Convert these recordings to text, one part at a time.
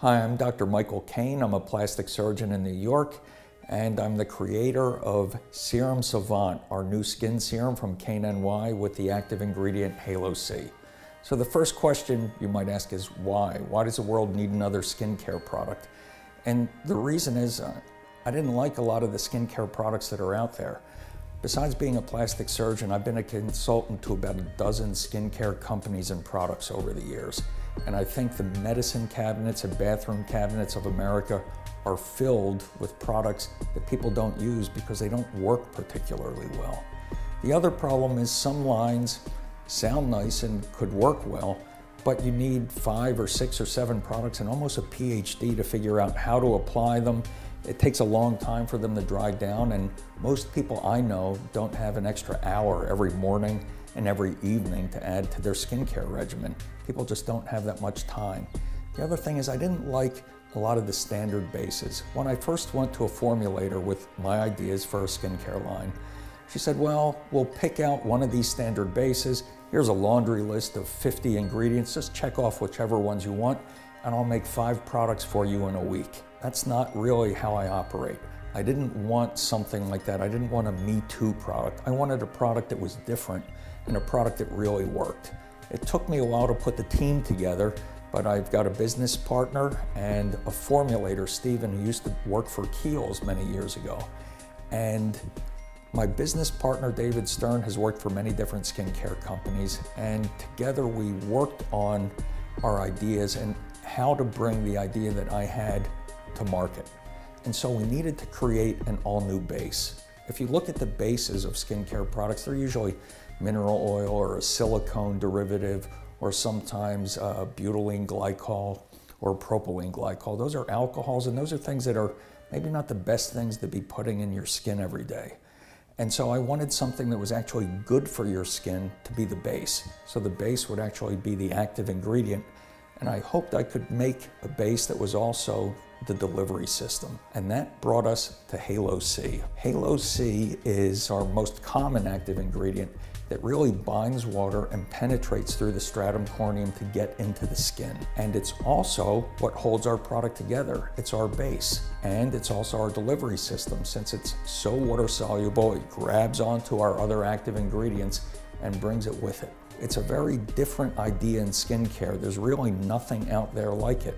Hi, I'm Dr. Michael Kane. I'm a plastic surgeon in New York, and I'm the creator of Serum Savant, our new skin serum from KANE NY with the active ingredient Halo C. So the first question you might ask is why? Why does the world need another skincare product? And the reason is I didn't like a lot of the skincare products that are out there. Besides being a plastic surgeon, I've been a consultant to about a dozen skincare companies and products over the years. And I think the medicine cabinets and bathroom cabinets of America are filled with products that people don't use because they don't work particularly well. The other problem is some lines sound nice and could work well, but you need 5 or 6 or 7 products and almost a PhD to figure out how to apply them. It takes a long time for them to dry down, and most people I know don't have an extra hour every morning and every evening to add to their skincare regimen. People just don't have that much time. The other thing is I didn't like a lot of the standard bases. When I first went to a formulator with my ideas for a skincare line, she said, well, we'll pick out one of these standard bases. Here's a laundry list of 50 ingredients. Just check off whichever ones you want, and I'll make 5 products for you in a week. That's not really how I operate. I didn't want something like that. I didn't want a Me Too product. I wanted a product that was different and a product that really worked. It took me a while to put the team together, but I've got a business partner and a formulator, Steven, who used to work for Kiehl's many years ago. And my business partner, David Stern, has worked for many different skincare companies, and together we worked on our ideas and how to bring the idea that I had to market. And so we needed to create an all-new base. If you look at the bases of skincare products, they're usually mineral oil or a silicone derivative, or sometimes butylene glycol or propylene glycol. Those are alcohols, and those are things that are maybe not the best things to be putting in your skin every day. And so I wanted something that was actually good for your skin to be the base. So the base would actually be the active ingredient. And I hoped I could make a base that was also the delivery system. And that brought us to Halo C. Halo C is our most common active ingredient that really binds water and penetrates through the stratum corneum to get into the skin. And it's also what holds our product together. It's our base. And it's also our delivery system. Since it's so water soluble, it grabs onto our other active ingredients and brings it with it. It's a very different idea in skincare. There's really nothing out there like it.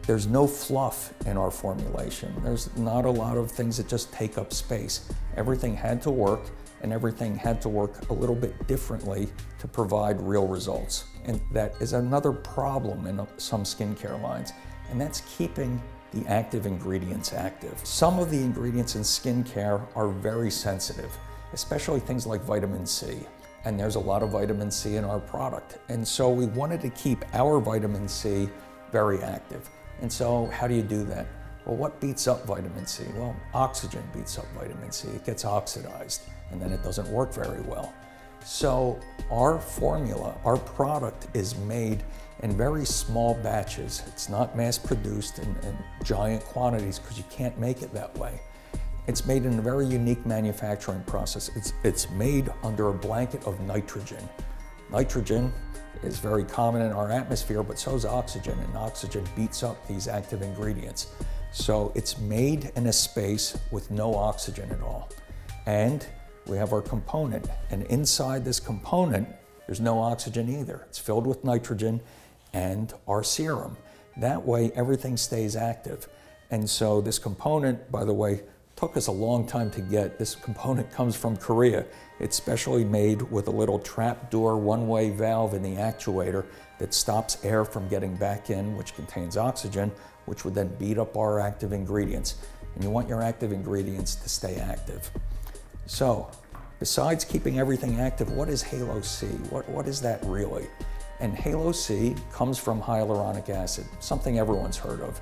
There's no fluff in our formulation. There's not a lot of things that just take up space. Everything had to work, and everything had to work a little bit differently to provide real results. And that is another problem in some skincare lines, and that's keeping the active ingredients active. Some of the ingredients in skincare are very sensitive, especially things like vitamin C. And there's a lot of vitamin C in our product. And so we wanted to keep our vitamin C very active. And so how do you do that? Well, what beats up vitamin C? Well, oxygen beats up vitamin C. It gets oxidized, and then it doesn't work very well. So our formula, our product is made in very small batches. It's not mass produced in giant quantities because you can't make it that way. It's made in a very unique manufacturing process. It's made under a blanket of nitrogen. Nitrogen is very common in our atmosphere, but so is oxygen, and oxygen beats up these active ingredients. So it's made in a space with no oxygen at all. And we have our component, and inside this component, there's no oxygen either. It's filled with nitrogen and our serum. That way, everything stays active. And so this component, by the way, took us a long time to get. This component comes from Korea. It's specially made with a little trapdoor one-way valve in the actuator that stops air from getting back in, which contains oxygen, which would then beat up our active ingredients. And you want your active ingredients to stay active. So, besides keeping everything active, what is Halo C? What is that really? And Halo C comes from hyaluronic acid, something everyone's heard of.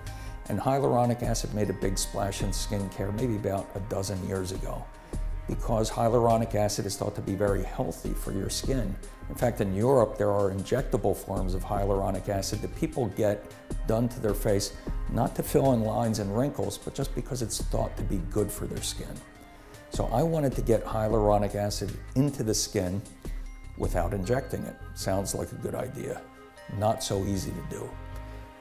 And hyaluronic acid made a big splash in skincare maybe about a dozen years ago, because hyaluronic acid is thought to be very healthy for your skin. In fact, in Europe, there are injectable forms of hyaluronic acid that people get done to their face, not to fill in lines and wrinkles, but just because it's thought to be good for their skin. So I wanted to get hyaluronic acid into the skin without injecting it. Sounds like a good idea. Not so easy to do.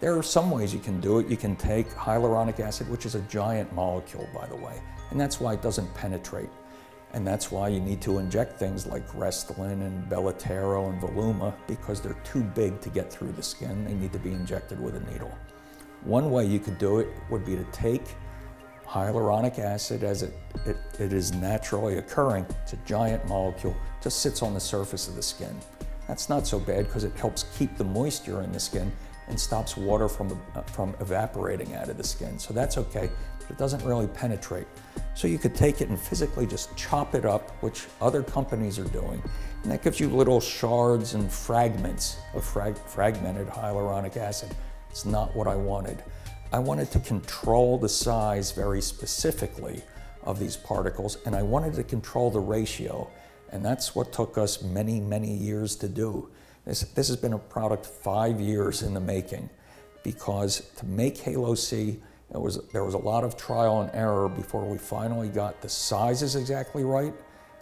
There are some ways you can do it. You can take hyaluronic acid, which is a giant molecule, by the way, and that's why it doesn't penetrate. And that's why you need to inject things like Restylane and Belotero and Voluma, because they're too big to get through the skin. They need to be injected with a needle. One way you could do it would be to take hyaluronic acid as it is naturally occurring. It's a giant molecule, just sits on the surface of the skin. That's not so bad because it helps keep the moisture in the skin and stops water from evaporating out of the skin. So that's okay, but it doesn't really penetrate. So you could take it and physically just chop it up, which other companies are doing, and that gives you little shards and fragments of fragmented hyaluronic acid. It's not what I wanted. I wanted to control the size very specifically of these particles, and I wanted to control the ratio, and that's what took us many, many years to do. This has been a product 5 years in the making, because to make Halo C, there was a lot of trial and error before we finally got the sizes exactly right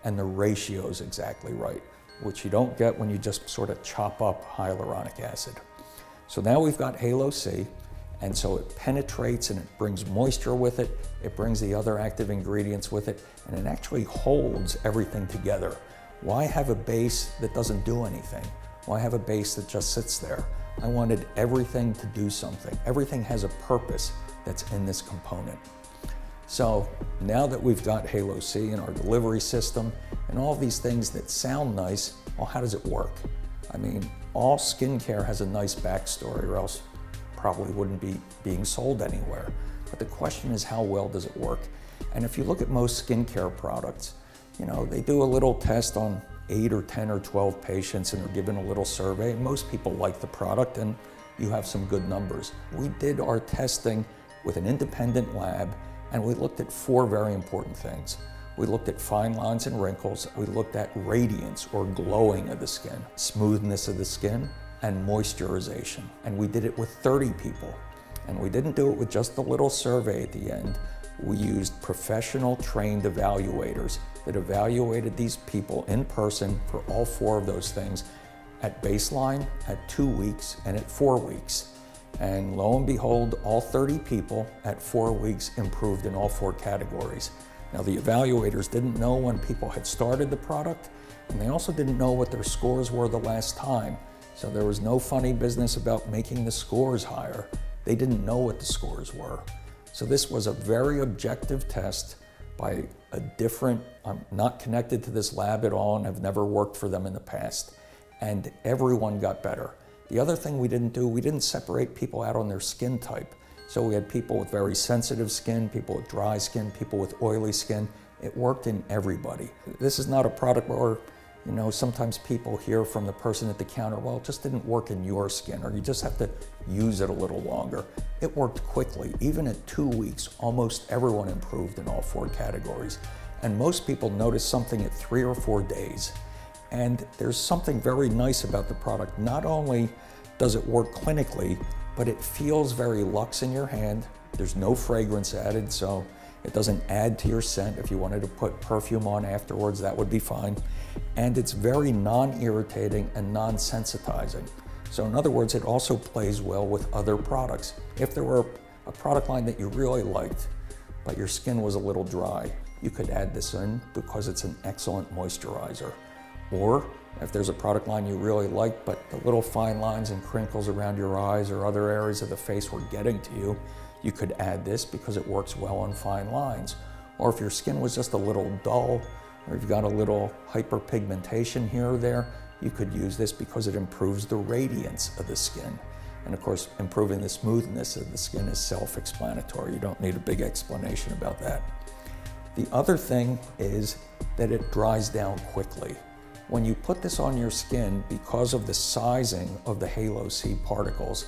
and the ratios exactly right, which you don't get when you just sort of chop up hyaluronic acid. So now we've got Halo C, and so it penetrates and it brings moisture with it, it brings the other active ingredients with it, and it actually holds everything together. Why have a base that doesn't do anything? Why have a base that just sits there? I wanted everything to do something. Everything has a purpose that's in this component. So now that we've got Halo C in our delivery system and all these things that sound nice, well, how does it work? I mean, all skincare has a nice backstory, or else probably wouldn't be being sold anywhere. But the question is, how well does it work? And if you look at most skincare products, you know, they do a little test on 8 or 10 or 12 patients and they're given a little survey, and most people like the product and you have some good numbers. We did our testing with an independent lab and we looked at 4 very important things. We looked at fine lines and wrinkles, we looked at radiance or glowing of the skin, smoothness of the skin, and moisturization. And we did it with 30 people. And we didn't do it with just a little survey at the end. We used professional trained evaluators that evaluated these people in person for all 4 of those things at baseline, at 2 weeks, and at 4 weeks. And lo and behold, all 30 people at 4 weeks improved in all 4 categories. Now, the evaluators didn't know when people had started the product, and they also didn't know what their scores were the last time. So there was no funny business about making the scores higher. They didn't know what the scores were. So this was a very objective test by a different, I'm not connected to this lab at all and have never worked for them in the past. And everyone got better. The other thing we didn't do, we didn't separate people out on their skin type. So we had people with very sensitive skin, people with dry skin, people with oily skin. It worked in everybody. This is not a product where, you know, sometimes people hear from the person at the counter, well, it just didn't work in your skin, or you just have to use it a little longer. It worked quickly. Even at 2 weeks, almost everyone improved in all 4 categories. And most people noticed something at 3 or 4 days. And there's something very nice about the product. Not only does it work clinically, but it feels very luxe in your hand. There's no fragrance added, so it doesn't add to your scent. If you wanted to put perfume on afterwards, that would be fine. And it's very non-irritating and non-sensitizing. So in other words, it also plays well with other products. If there were a product line that you really liked, but your skin was a little dry, you could add this in because it's an excellent moisturizer. Or if there's a product line you really like, but the little fine lines and crinkles around your eyes or other areas of the face were getting to you, you could add this because it works well on fine lines. Or if your skin was just a little dull, or you've got a little hyperpigmentation here or there, you could use this because it improves the radiance of the skin. And of course, improving the smoothness of the skin is self-explanatory. You don't need a big explanation about that. The other thing is that it dries down quickly. When you put this on your skin, because of the sizing of the Halo C particles,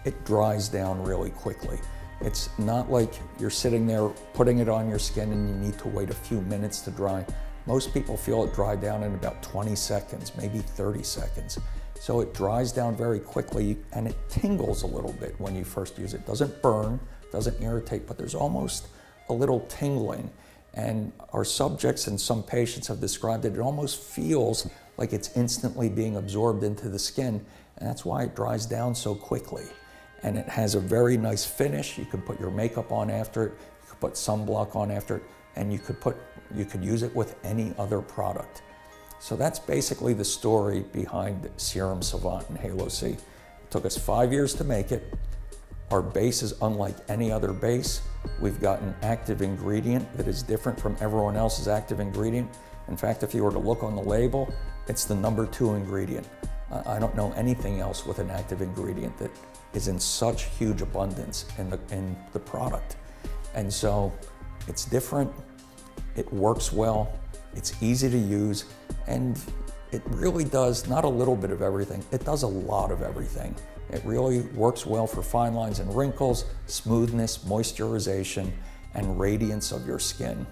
it dries down really quickly. It's not like you're sitting there putting it on your skin and you need to wait a few minutes to dry. Most people feel it dry down in about 20 seconds, maybe 30 seconds. So it dries down very quickly and it tingles a little bit when you first use it. It doesn't burn, doesn't irritate, but there's almost a little tingling. And our subjects and some patients have described it, it almost feels like it's instantly being absorbed into the skin, and that's why it dries down so quickly. and it has a very nice finish. You can put your makeup on after it, you could put sunblock on after it, and you could use it with any other product. So that's basically the story behind Serum Savant and Halo C. It took us 5 years to make it. Our base is unlike any other base. We've got an active ingredient that is different from everyone else's active ingredient. In fact, if you were to look on the label, it's the #2 ingredient. I don't know anything else with an active ingredient that is in such huge abundance in the product. And so it's different, it works well, it's easy to use, and it really does not a little bit of everything, it does a lot of everything. It really works well for fine lines and wrinkles, smoothness, moisturization, and radiance of your skin.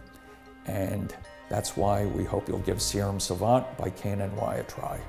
And that's why we hope you'll give Serum Savant by KANE NY a try.